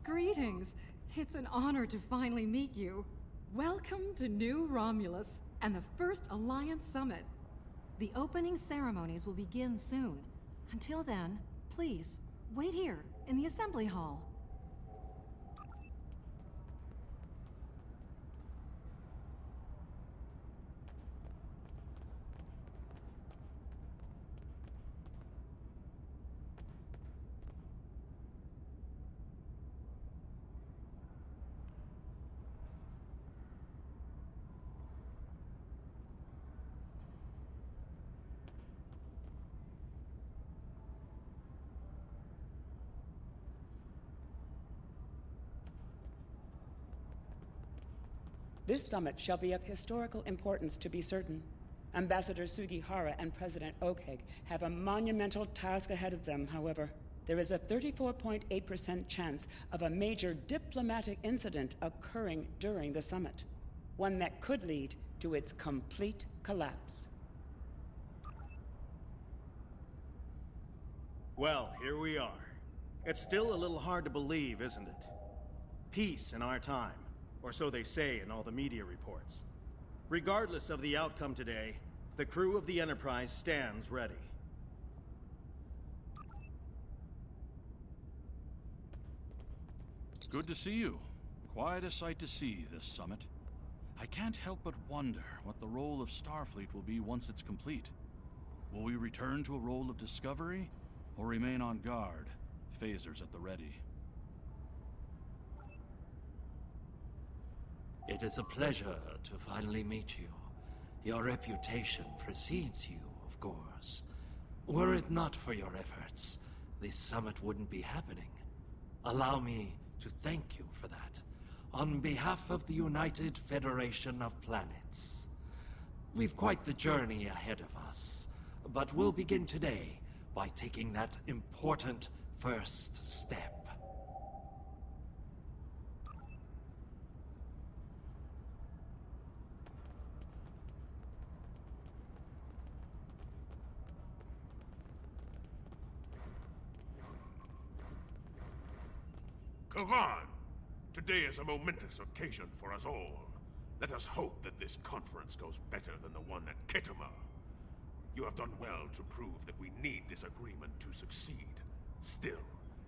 Greetings. It's an honor to finally meet you. Welcome to New Romulus and the first Alliance Summit. The opening ceremonies will begin soon. Until then, please, wait here in the assembly hall. This summit shall be of historical importance to be certain. Ambassador Sugihara and President Okheg have a monumental task ahead of them, however. There is a 34.8% chance of a major diplomatic incident occurring during the summit. One that could lead to its complete collapse. Well, here we are. It's still a little hard to believe, isn't it? Peace in our time. Or so they say in all the media reports. Regardless of the outcome today, the crew of the Enterprise stands ready. Good to see you. Quite a sight to see, this summit. I can't help but wonder what the role of Starfleet will be once it's complete. Will we return to a role of discovery, or remain on guard, phasers at the ready? It is a pleasure to finally meet you. Your reputation precedes you, of course. Were it not for your efforts, this summit wouldn't be happening. Allow me to thank you for that, on behalf of the United Federation of Planets. We've quite the journey ahead of us, but we'll begin today by taking that important first step. Kavan! Today is a momentous occasion for us all. Let us hope that this conference goes better than the one at Khitomer. You have done well to prove that we need this agreement to succeed. Still,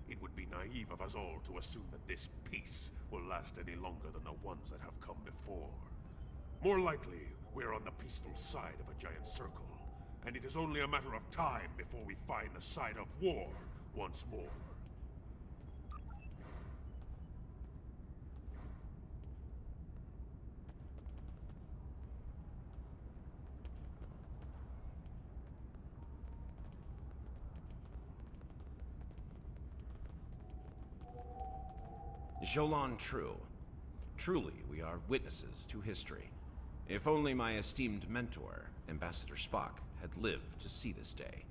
it would be naive of us all to assume that this peace will last any longer than the ones that have come before. More likely, we're on the peaceful side of a giant circle, and it is only a matter of time before we find the side of war once more. Jolan True. Truly, we are witnesses to history. If only my esteemed mentor, Ambassador Spock, had lived to see this day.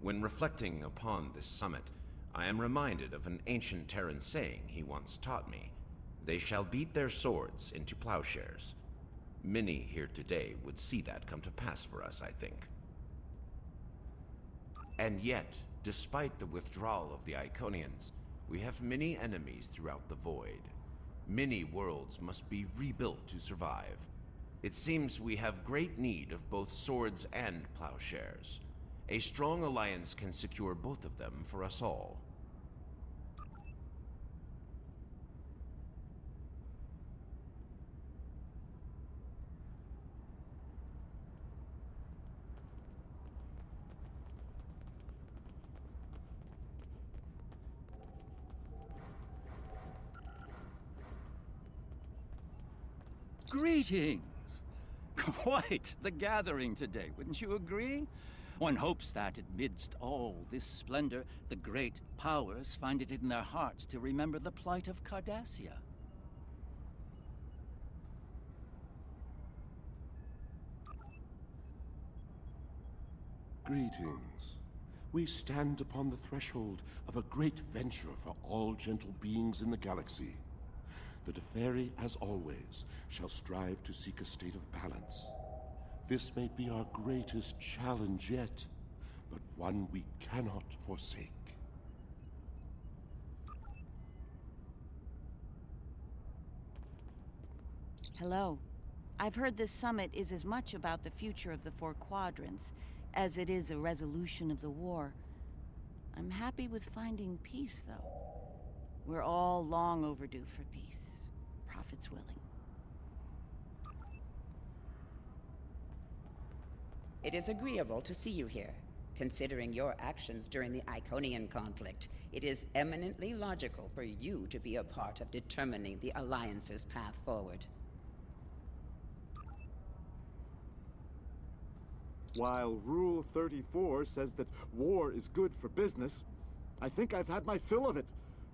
When reflecting upon this summit, I am reminded of an ancient Terran saying he once taught me. They shall beat their swords into plowshares. Many here today would see that come to pass for us, I think. And yet, despite the withdrawal of the Iconians, we have many enemies throughout the void. Many worlds must be rebuilt to survive. It seems we have great need of both swords and plowshares. A strong alliance can secure both of them for us all. Greetings! Quite the gathering today, wouldn't you agree? One hopes that, amidst all this splendor, the great powers find it in their hearts to remember the plight of Cardassia. Greetings. We stand upon the threshold of a great venture for all gentle beings in the galaxy. The Deferi, as always, shall strive to seek a state of balance. This may be our greatest challenge yet, but one we cannot forsake. Hello. I've heard this summit is as much about the future of the Four Quadrants as it is a resolution of the war. I'm happy with finding peace, though. We're all long overdue for peace, prophets willing. It is agreeable to see you here. Considering your actions during the Iconian conflict, it is eminently logical for you to be a part of determining the Alliance's path forward. While Rule 34 says that war is good for business, I think I've had my fill of it.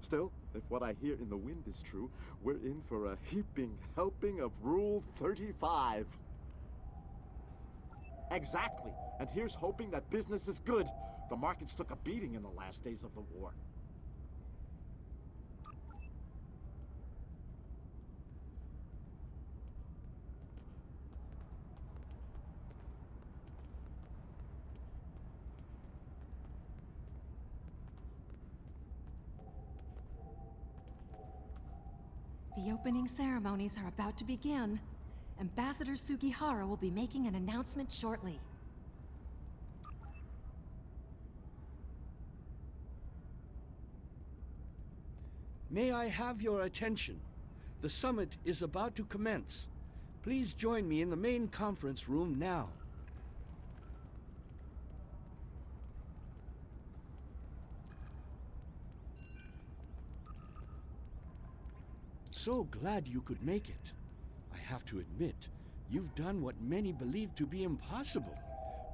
Still, if what I hear in the wind is true, we're in for a heaping helping of Rule 35. Exactly. And here's hoping that business is good. The markets took a beating in the last days of the war. The opening ceremonies are about to begin. Ambassador Sugihara will be making an announcement shortly. May I have your attention? The summit is about to commence. Please join me in the main conference room now. So glad you could make it. I have to admit, you've done what many believe to be impossible,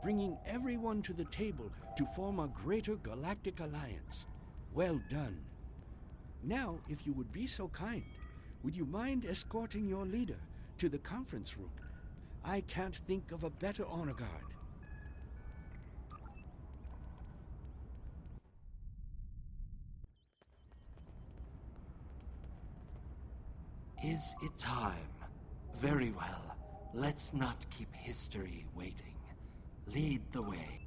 bringing everyone to the table to form a greater galactic alliance. Well done. Now, if you would be so kind, would you mind escorting your leader to the conference room? I can't think of a better honor guard. Is it time? Very well. Let's not keep history waiting. Lead the way.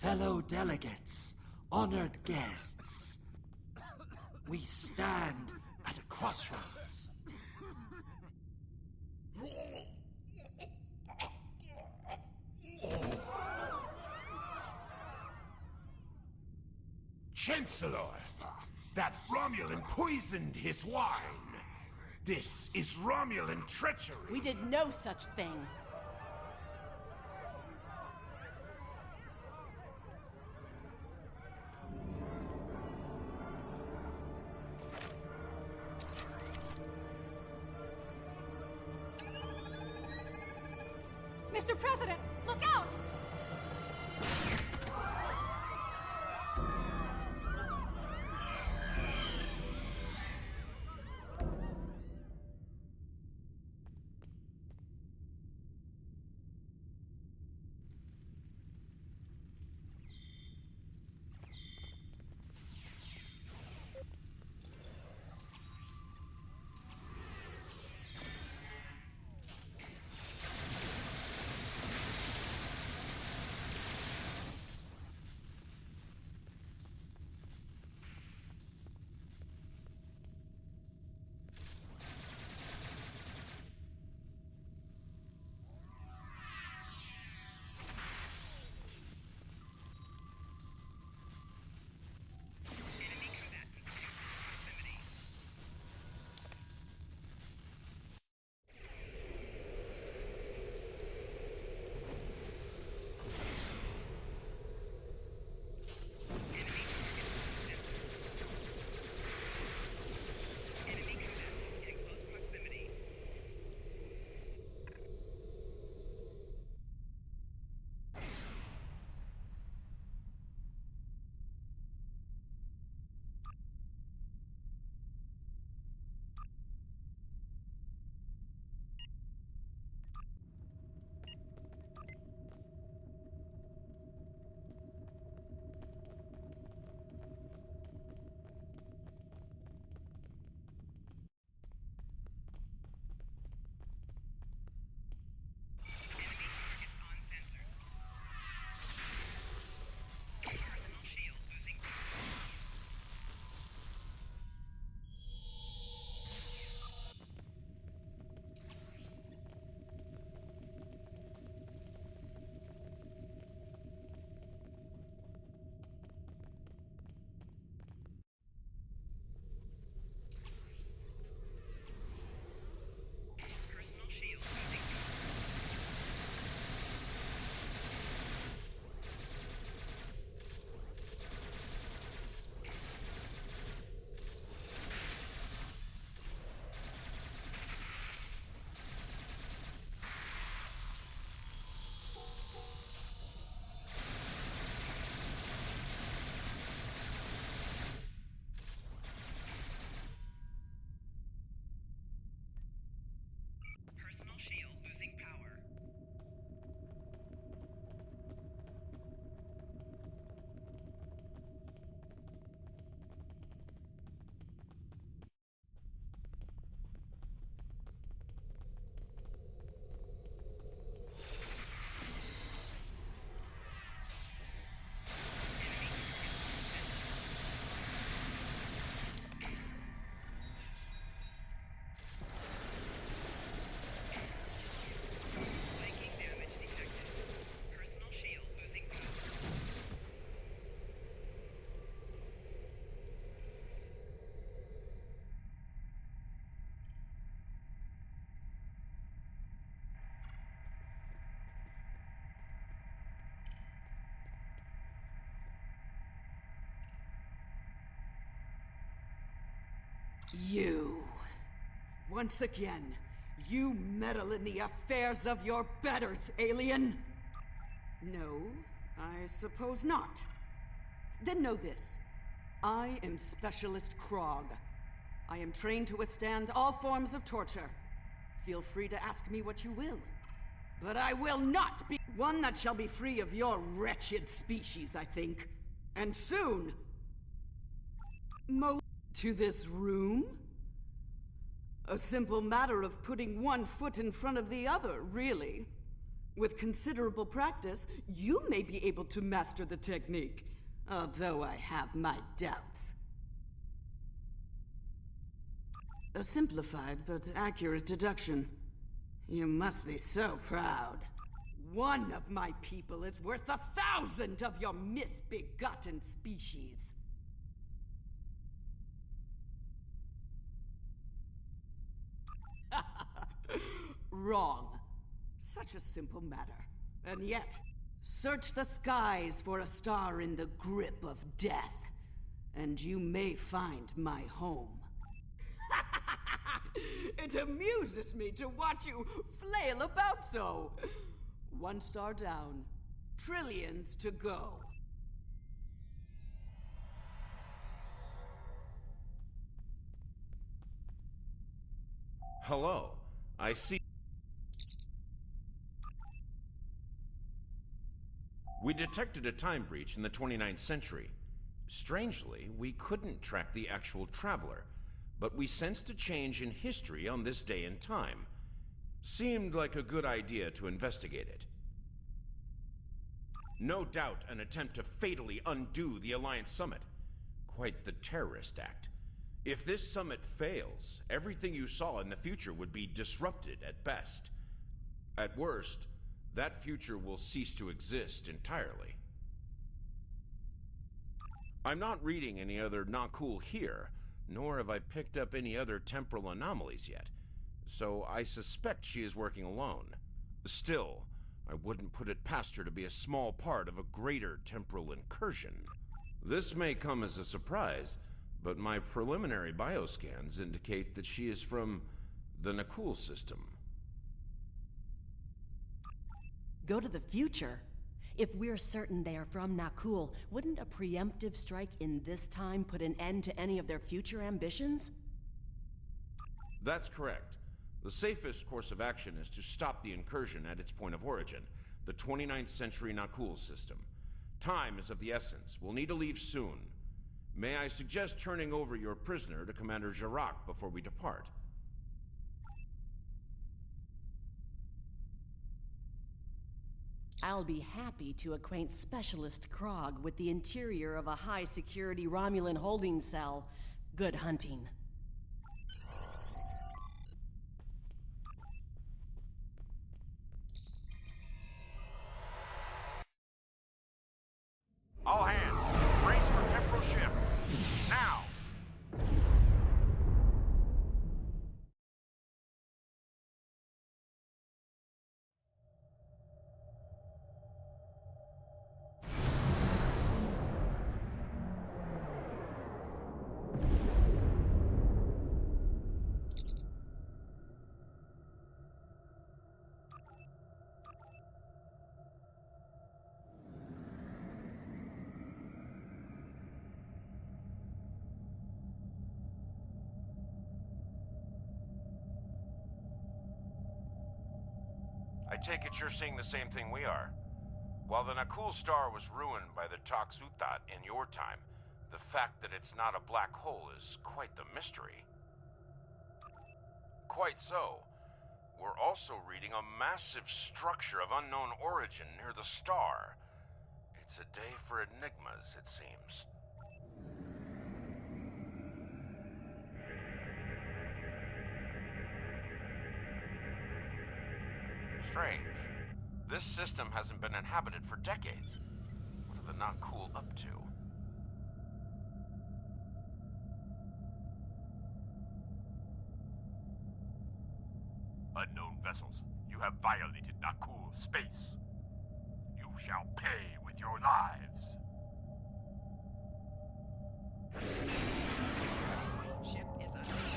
Fellow delegates, honored guests, we stand at a crossroads. Chancellor, that Romulan poisoned his wine. This is Romulan treachery. We did no such thing. Mr. President, look out! You. Once again, you meddle in the affairs of your betters, alien. No, I suppose not. Then know this. I am Specialist Krog. I am trained to withstand all forms of torture. Feel free to ask me what you will. But I will not be one that shall be free of your wretched species, I think. And soon. To this room? A simple matter of putting one foot in front of the other, really. With considerable practice, you may be able to master the technique, although I have my doubts. A simplified but accurate deduction. You must be so proud. One of my people is worth 1,000 of your misbegotten species. Wrong. Such a simple matter. And yet, search the skies for a star in the grip of death, and you may find my home. It amuses me to watch you flail about so. One star down, trillions to go. Hello. I see. We detected a time breach in the 29th century. Strangely, we couldn't track the actual traveler, but we sensed a change in history on this day and time. Seemed like a good idea to investigate it. No doubt an attempt to fatally undo the Alliance Summit. Quite the terrorist act. If this summit fails, everything you saw in the future would be disrupted at best. At worst, that future will cease to exist entirely. I'm not reading any other not cool here, nor have I picked up any other temporal anomalies yet, so I suspect she is working alone. Still, I wouldn't put it past her to be a small part of a greater temporal incursion. This may come as a surprise, but my preliminary bioscans indicate that she is from the Nakul system. Go to the future? If we're certain they are from Nakul, wouldn't a preemptive strike in this time put an end to any of their future ambitions? That's correct. The safest course of action is to stop the incursion at its point of origin, the 29th century Nakul system. Time is of the essence. We'll need to leave soon. May I suggest turning over your prisoner to Commander Jarak before we depart? I'll be happy to acquaint Specialist Krog with the interior of a high-security Romulan holding cell. Good hunting. All hands, brace for temporal shift. Now! I take it you're seeing the same thing we are. While the Nakul star was ruined by the Toxutat in your time, the fact that it's not a black hole is quite the mystery. Quite so. We're also reading a massive structure of unknown origin near the star. It's a day for enigmas, it seems. Strange. This system hasn't been inhabited for decades. What are the Nakul up to? Unknown vessels, you have violated Nakul space. You shall pay with your lives. Ship is under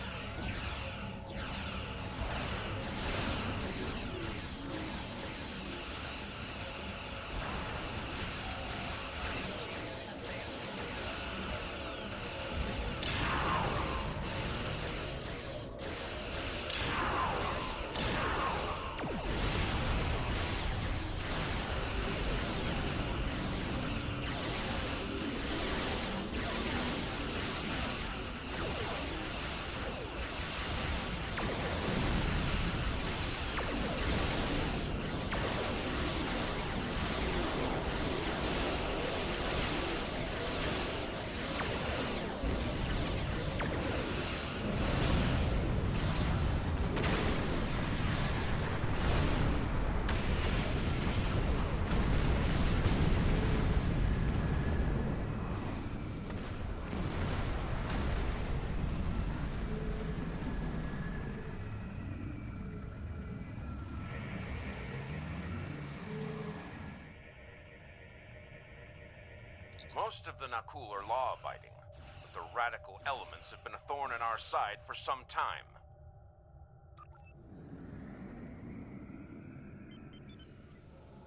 Most of the Nakul are law-abiding, but the radical elements have been a thorn in our side for some time.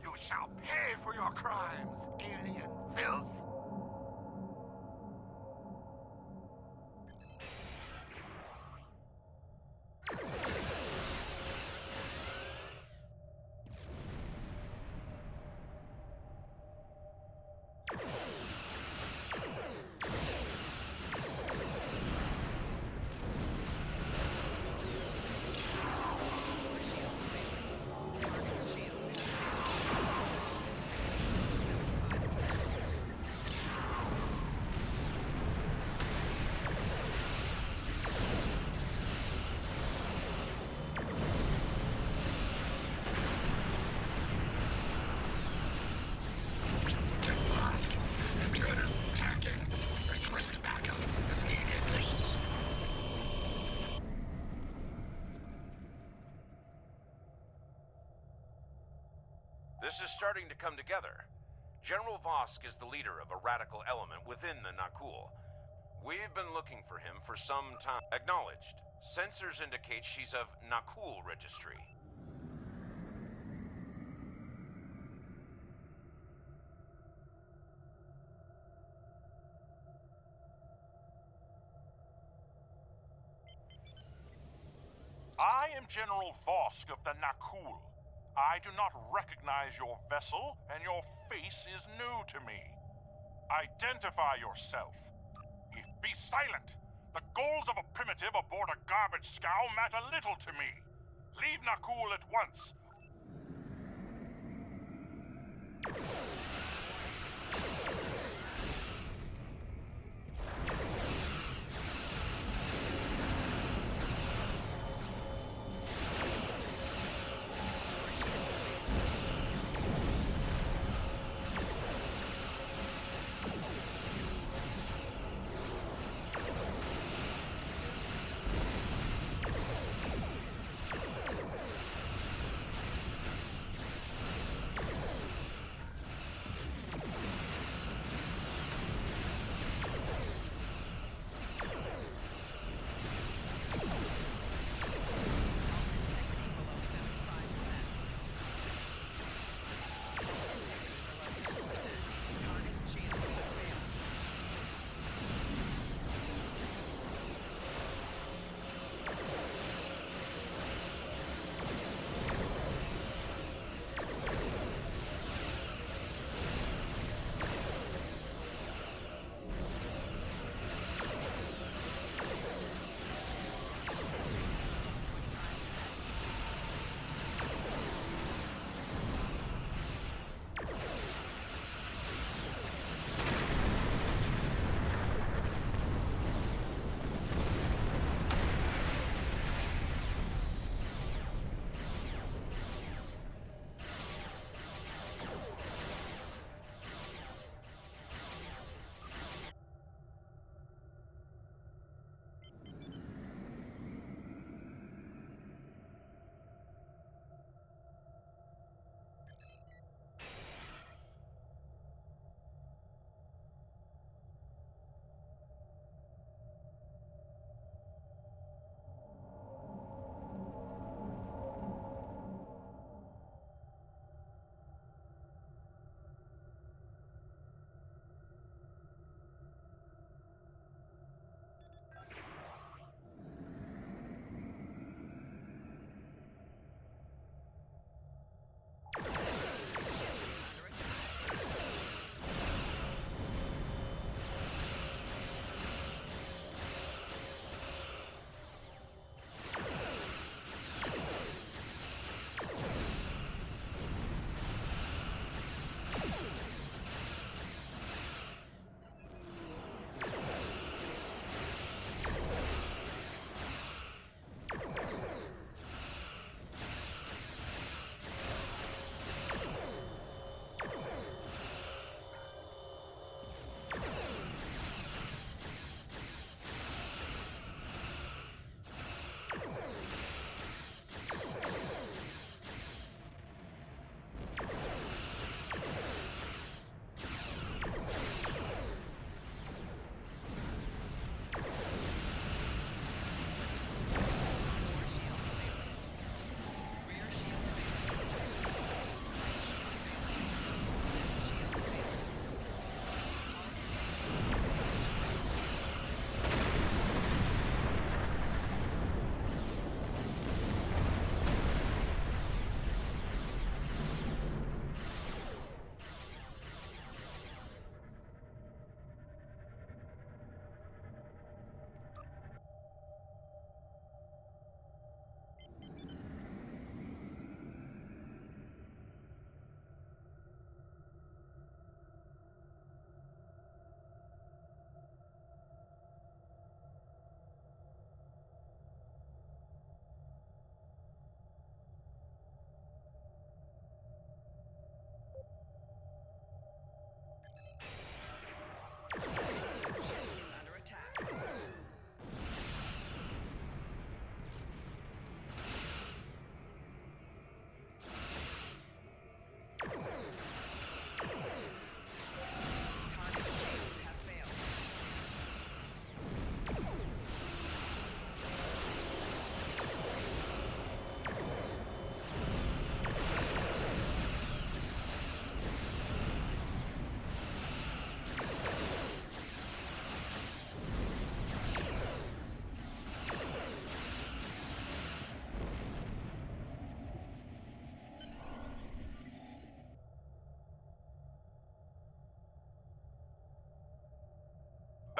You shall pay for your crimes, alien filth! This is starting to come together. General Vosk is the leader of a radical element within the Nakul. We've been looking for him for some time. Acknowledged. Sensors indicate she's of Nakul registry. I am General Vosk of the Nakul. I do not recognize your vessel, and your face is new to me. Identify yourself. Be silent. The goals of a primitive aboard a garbage scow matter little to me. Leave Nakul at once.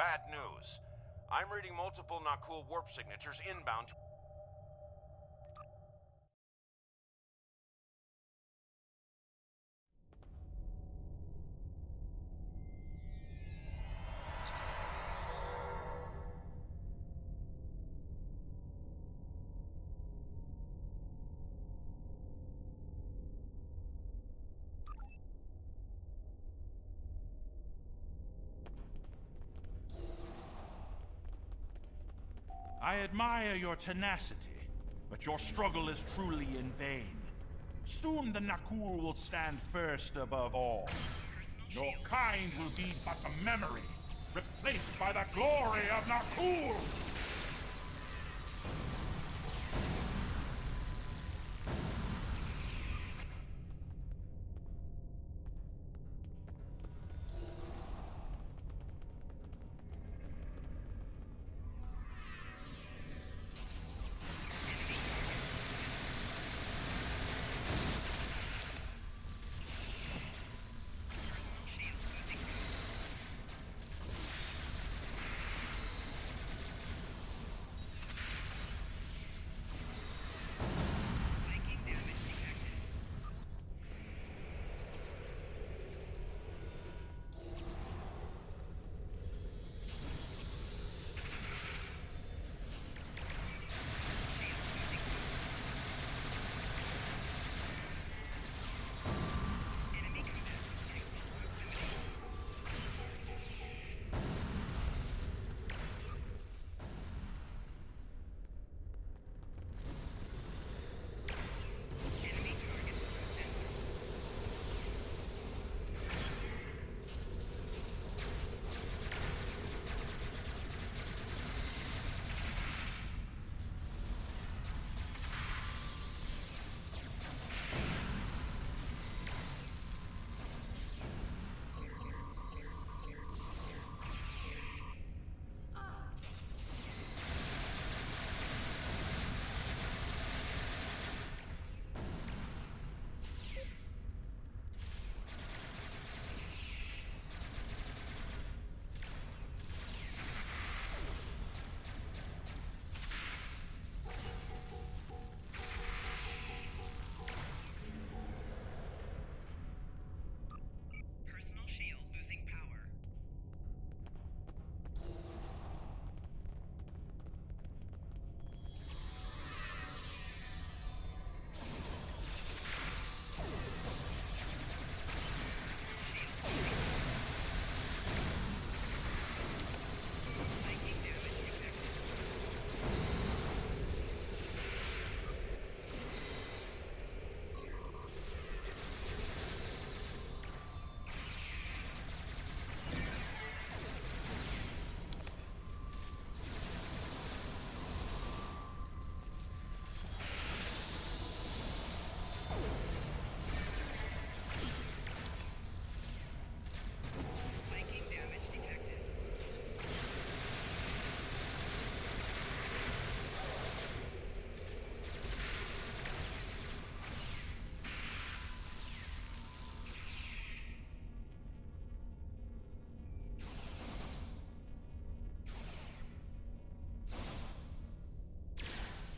bad news. I'm reading multiple Nakul warp signatures inbound. I admire your tenacity, but your struggle is truly in vain. Soon the Nakul will stand first above all. Your kind will be but a memory, replaced by the glory of Nakul!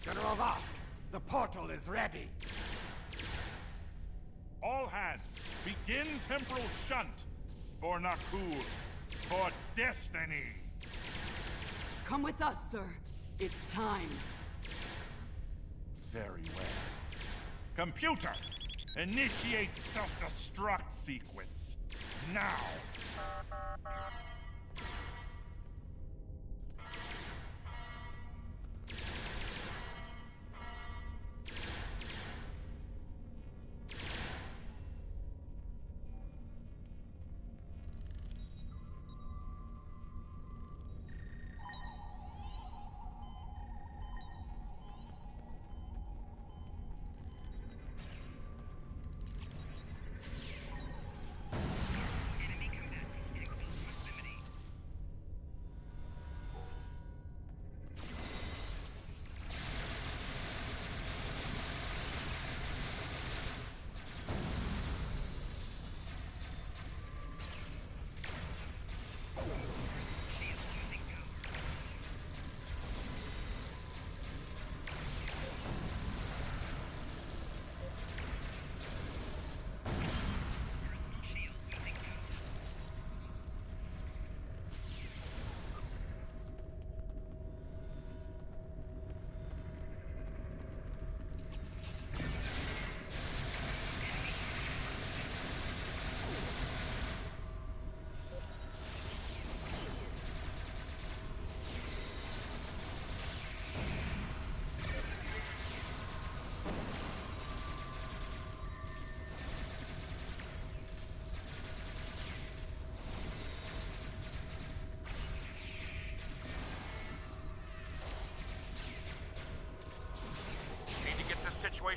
General Vosk, the portal is ready. All hands, begin temporal shunt for Nakul, for destiny. Come with us, sir. It's time. Very well. Computer, initiate self-destruct sequence. Now.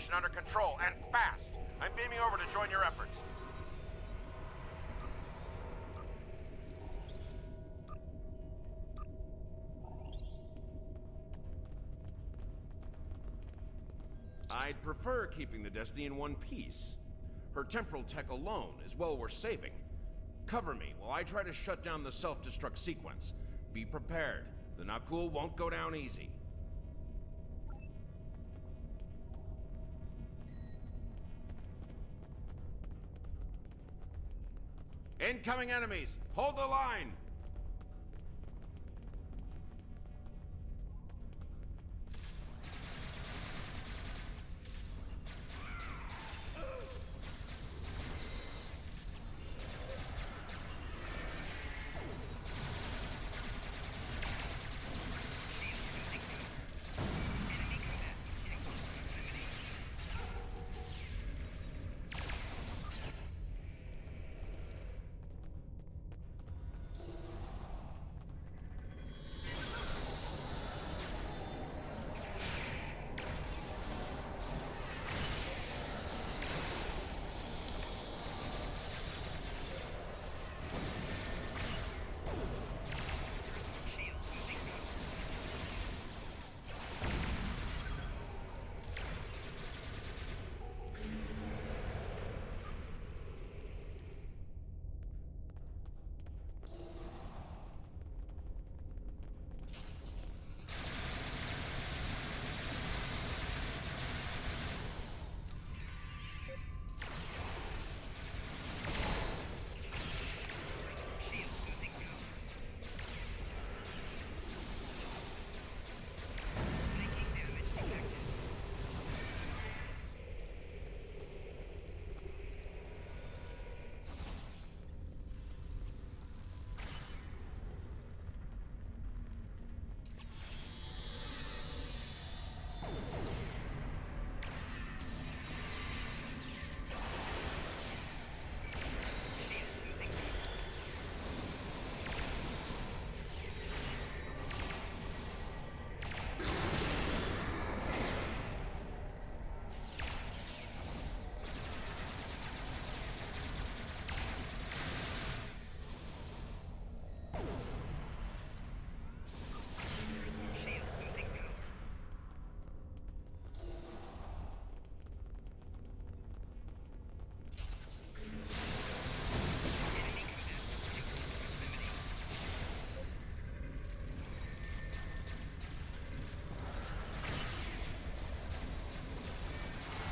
situation under control, and fast. I'm beaming over to join your efforts. I'd prefer keeping the Destiny in one piece. Her temporal tech alone is well worth saving. Cover me while I try to shut down the self-destruct sequence. Be prepared. The Nakul won't go down easy. Incoming enemies! Hold the line!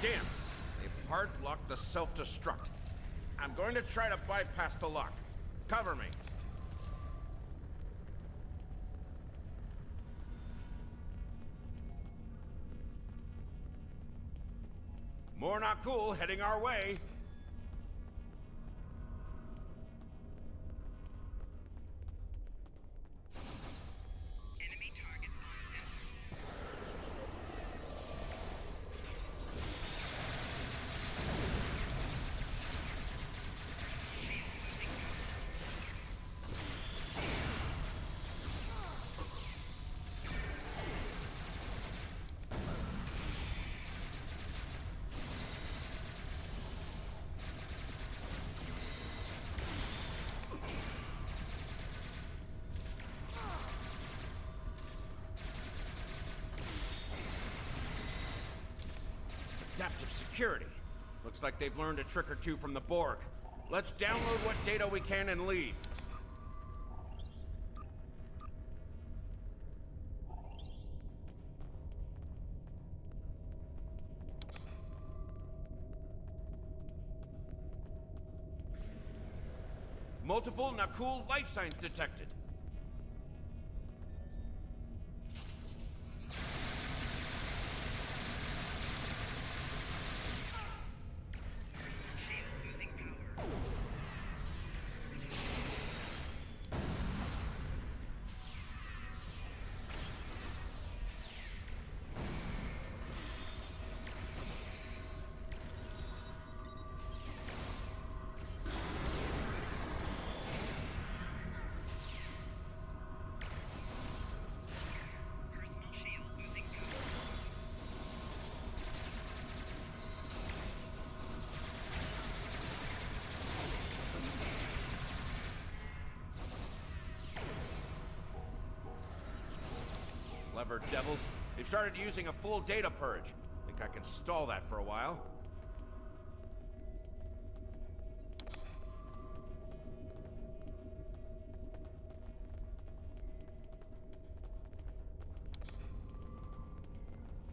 Damn! They've hard-locked the self-destruct. I'm going to try to bypass the lock. Cover me. More not cool heading our way. Adaptive security. Looks like they've learned a trick or two from the Borg. Let's download what data we can and leave. Multiple Nakul life signs detected. clever devils. They've started using a full data purge. Think I can stall that for a while?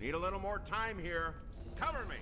Need a little more time here. Cover me!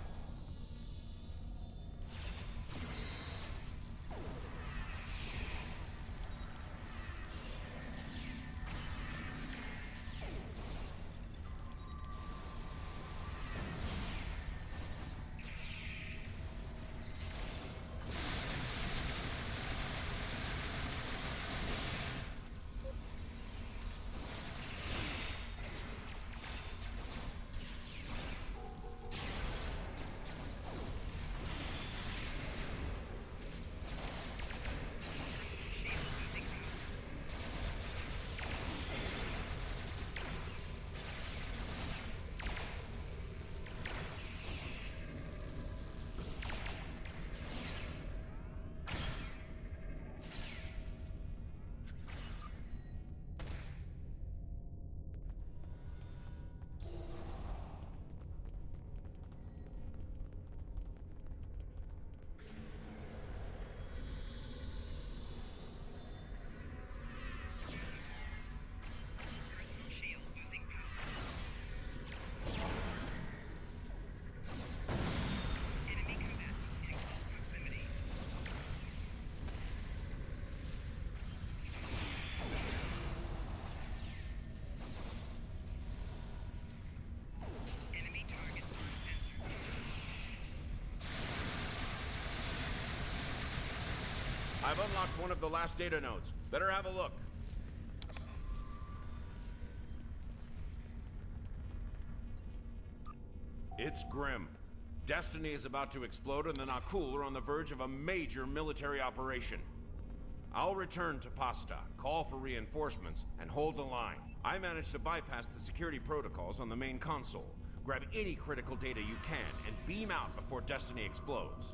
I've unlocked one of the last data nodes. Better have a look. It's grim. Destiny is about to explode and the Nakul are on the verge of a major military operation. I'll return to Pasta, call for reinforcements, and hold the line. I managed to bypass the security protocols on the main console. Grab any critical data you can and beam out before Destiny explodes.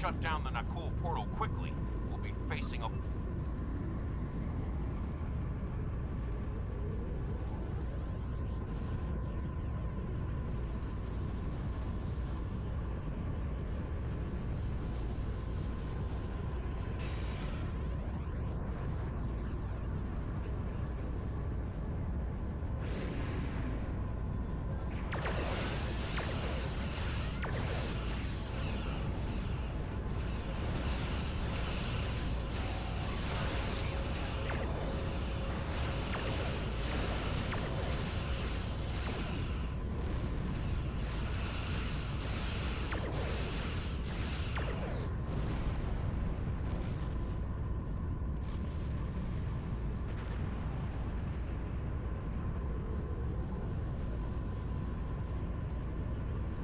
Shut down the Nakul portal quickly, we'll be facing a...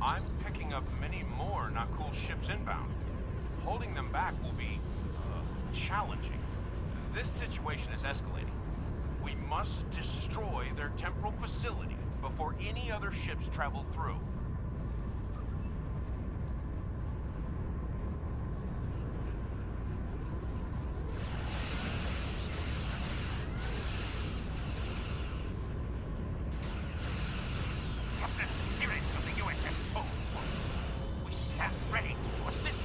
I'm picking up many more Nakul ships inbound. Holding them back will be challenging. This situation is escalating. We must destroy their temporal facility before any other ships travel through. Captain Sirius of the USS Poe. We stand ready to assist.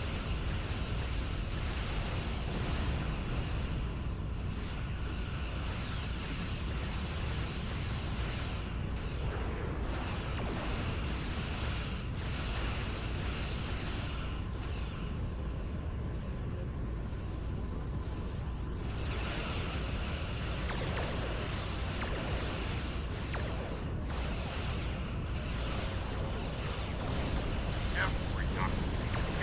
Every document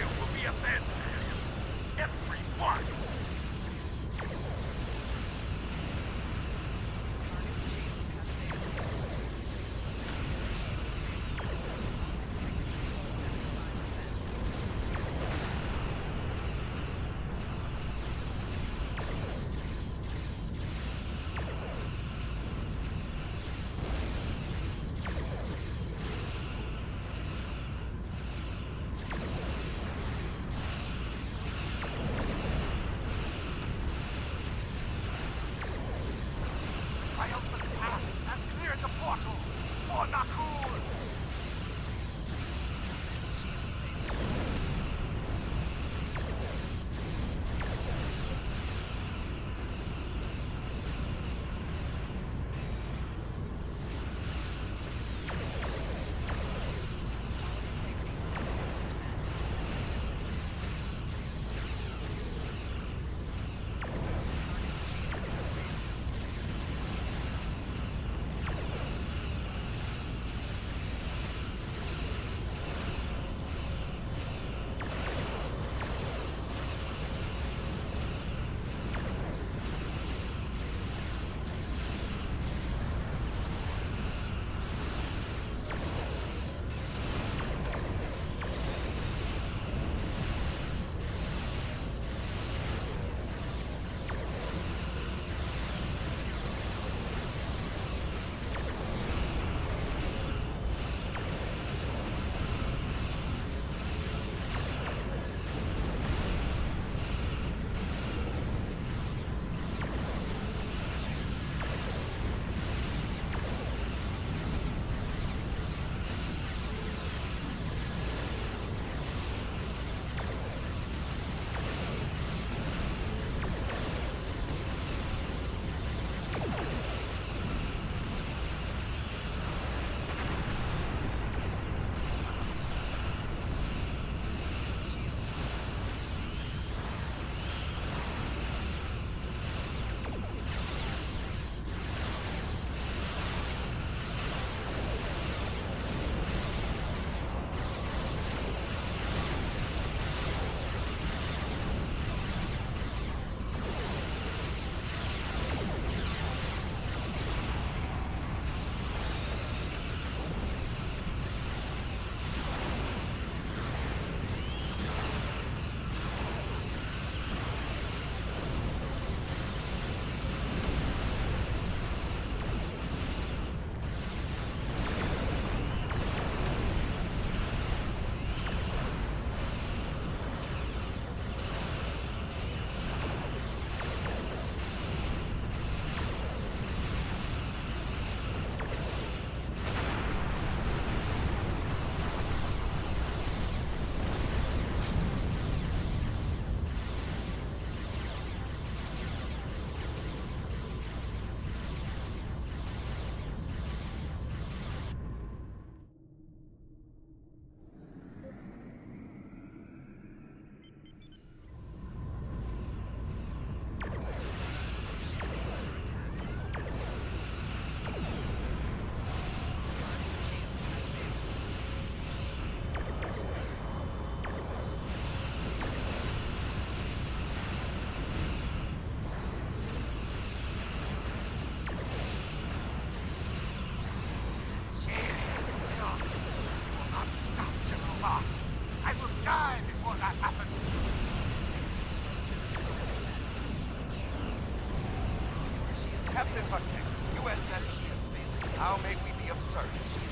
die before that happens! Captain Huckett, USS Tilt. How may we be of service?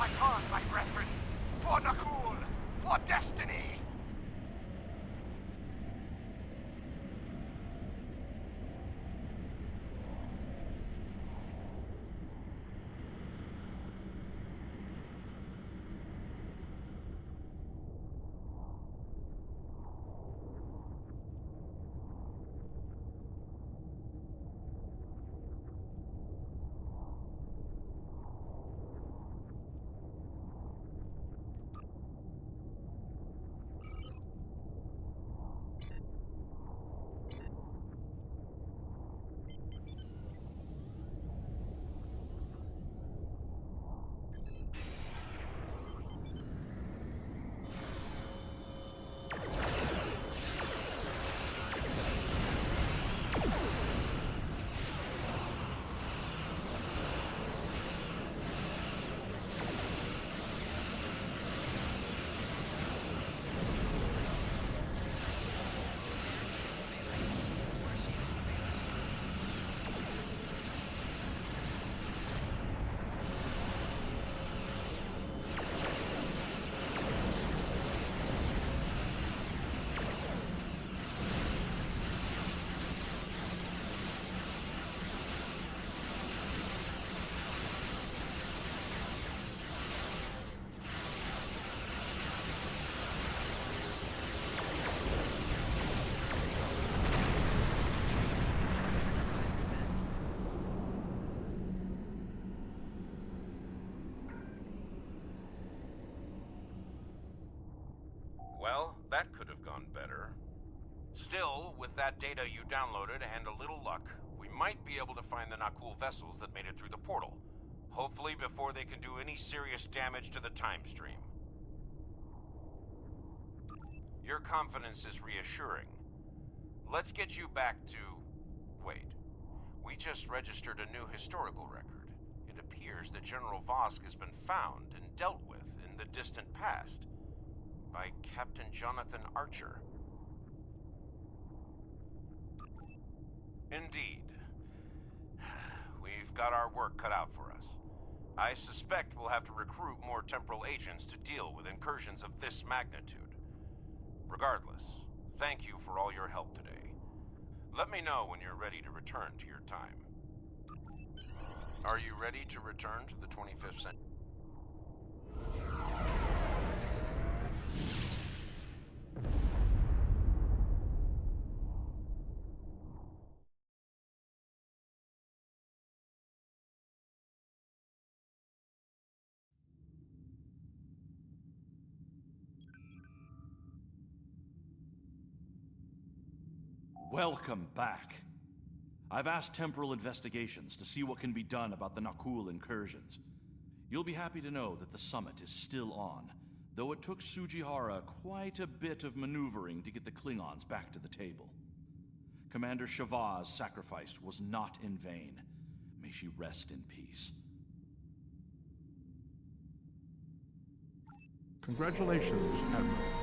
Fight on, my brethren! For Nakul! For destiny! Well, that could have gone better. Still, with that data you downloaded and a little luck, we might be able to find the Nakul vessels that made it through the portal. Hopefully before they can do any serious damage to the time stream. Your confidence is reassuring. Let's get you back to... Wait. We just registered a new historical record. It appears that General Vosk has been found and dealt with in the distant past by Captain Jonathan Archer. Indeed. We've got our work cut out for us. I suspect we'll have to recruit more temporal agents to deal with incursions of this magnitude. Regardless, thank you for all your help today. Let me know when you're ready to return to your time. Are you ready to return to the 25th century? Welcome back. I've asked Temporal Investigations to see what can be done about the Nakul incursions. You'll be happy to know that the summit is still on, though it took Sujihara quite a bit of maneuvering to get the Klingons back to the table. Commander Shavah's sacrifice was not in vain. May she rest in peace. Congratulations, Admiral.